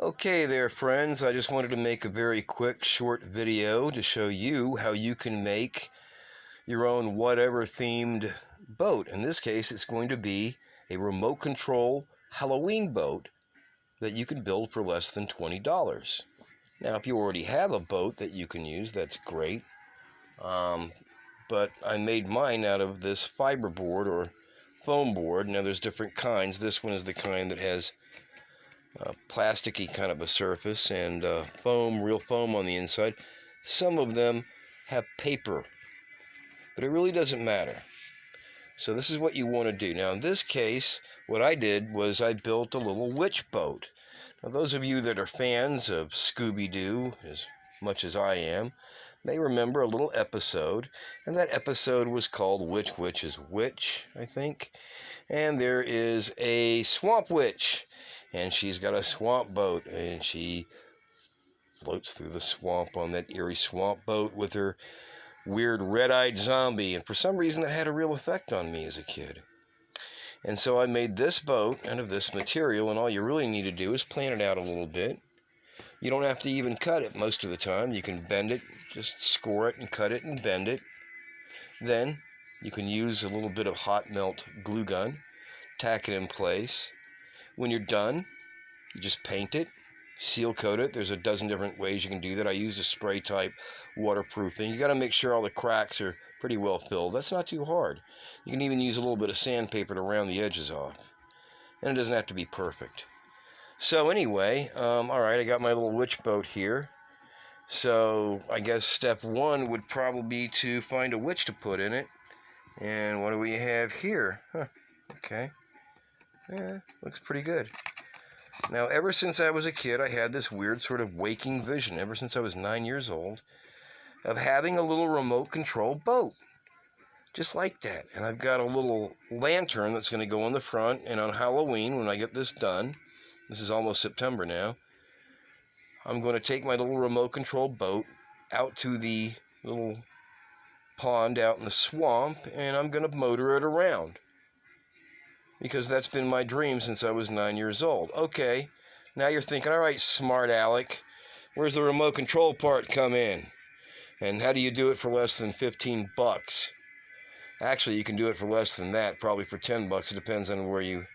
Okay there, friends. I just wanted to make a very quick, short video to show you how you can make your own whatever themed boat. In this case, it's going to be a remote control Halloween boat that you can build for less than $20. Now, if you already have a boat that you can use, that's great. But I made mine out of this fiberboard or foam board. Now, there's different kinds. This one is the kind that has plasticky kind of a surface and foam, real foam on the inside. Some of them have paper, but it really doesn't matter. So this is what you want to do. Now in this case, what I did was I built a little witch boat. Now those of you that are fans of Scooby-Doo, as much as I am, may remember a little episode, and that episode was called Which Witch is Which, I think. And there is a swamp witch, and she's got a swamp boat, and she floats through the swamp on that eerie swamp boat with her weird red-eyed zombie, and for some reason that had a real effect on me as a kid. And so I made this boat out of this material, and all you really need to do is plan it out a little bit. You don't have to even cut it most of the time. You can bend it, just score it and cut it and bend it. Then you can use a little bit of hot melt glue gun, tack it in place. When you're done, you just paint it, seal coat it. There's a dozen different ways you can do that. I used a spray type waterproofing. You got to make sure all the cracks are pretty well filled. That's not too hard. You can even use a little bit of sandpaper to round the edges off. And it doesn't have to be perfect. So anyway, all right, I got my little witch boat here. So I guess step one would probably be to find a witch to put in it. And what do we have here? Okay. Yeah, looks pretty good. Now, ever since I was a kid, I had this weird sort of waking vision, ever since I was 9 years old, of having a little remote control boat. Just like that. And I've got a little lantern that's going to go on the front, and on Halloween, when I get this done, this is almost September now, I'm going to take my little remote control boat out to the little pond out in the swamp, and I'm going to motor it around. Because that's been my dream since I was 9 years old. Okay, now you're thinking, all right, smart Alec, where's the remote control part come in? And how do you do it for less than 15 bucks? Actually, you can do it for less than that, probably for 10 bucks. It depends on where you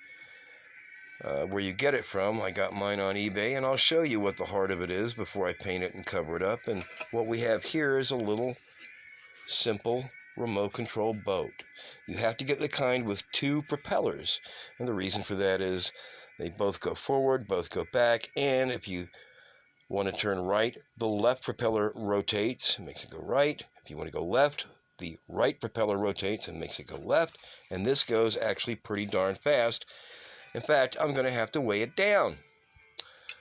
get it from. I got mine on eBay, and I'll show you what the heart of it is before I paint it and cover it up. And what we have here is a little simple remote control boat. You have to get the kind with two propellers, and the reason for that is they both go forward, both go back, and if you want to turn right, the left propeller rotates and makes it go right. If you want to go left, the right propeller rotates and makes it go left, and this goes actually pretty darn fast. In fact, I'm going to have to weigh it down.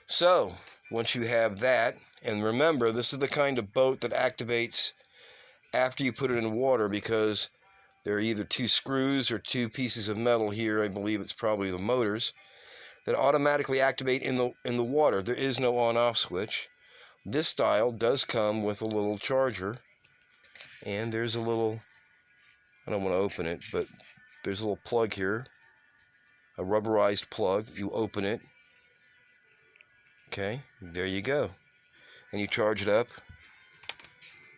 So once you have that, and remember, this is the kind of boat that activates after you put it in water, because there are either two screws or two pieces of metal here, I believe it's probably the motors, that automatically activate in the water. There is no on-off switch. This style does come with a little charger, and there's a little, I don't want to open it, but there's a little plug here, a rubberized plug. You open it, okay, there you go, and you charge it up.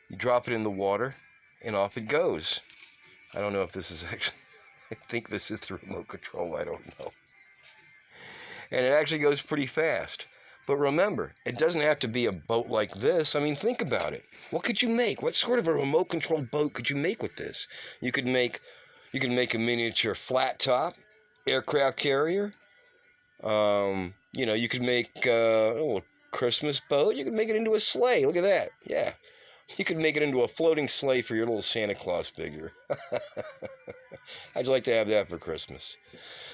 You drop it in the water, and off it goes. I don't know if this is actually, I think this is the remote control, I don't know. And it actually goes pretty fast. But remember, it doesn't have to be a boat like this. I mean, think about it. What could you make? What sort of a remote control boat could you make with this? You could make a miniature flat top aircraft carrier. You could make a little Christmas boat. You could make it into a sleigh. Look at that. Yeah. You could make it into a floating sleigh for your little Santa Claus figure. I'd like to have that for Christmas.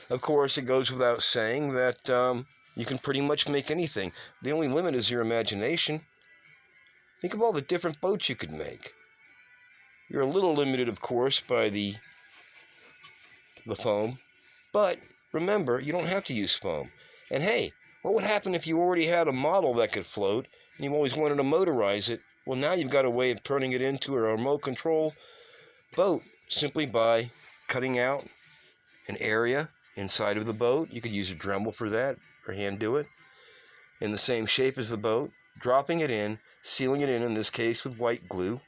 Of course, it goes without saying that you can pretty much make anything. The only limit is your imagination. Think of all the different boats you could make. You're a little limited, of course, by the foam. But remember, you don't have to use foam. And hey, what would happen if you already had a model that could float and you always wanted to motorize it? Well, now you've got a way of turning it into a remote control boat simply by cutting out an area inside of the boat. You could use a Dremel for that, or hand do it. in the same shape as the boat, dropping it in, sealing it in this case with white glue,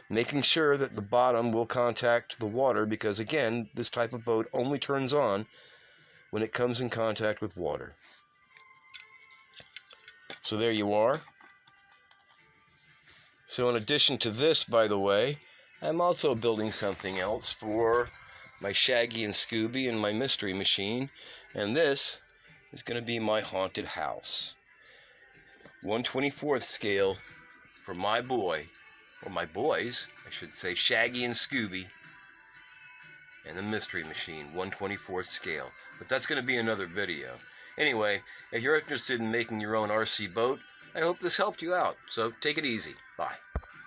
making sure that the bottom will contact the water because, again, this type of boat only turns on when it comes in contact with water. So there you are. So in addition to this, by the way, I'm also building something else for my Shaggy and Scooby and my Mystery Machine, and this is going to be my haunted house. 1/24th scale for my boy, or my boys, I should say, Shaggy and Scooby, and the Mystery Machine, 1/24th scale. But that's going to be another video. Anyway, if you're interested in making your own RC boat, I hope this helped you out. So take it easy. Bye.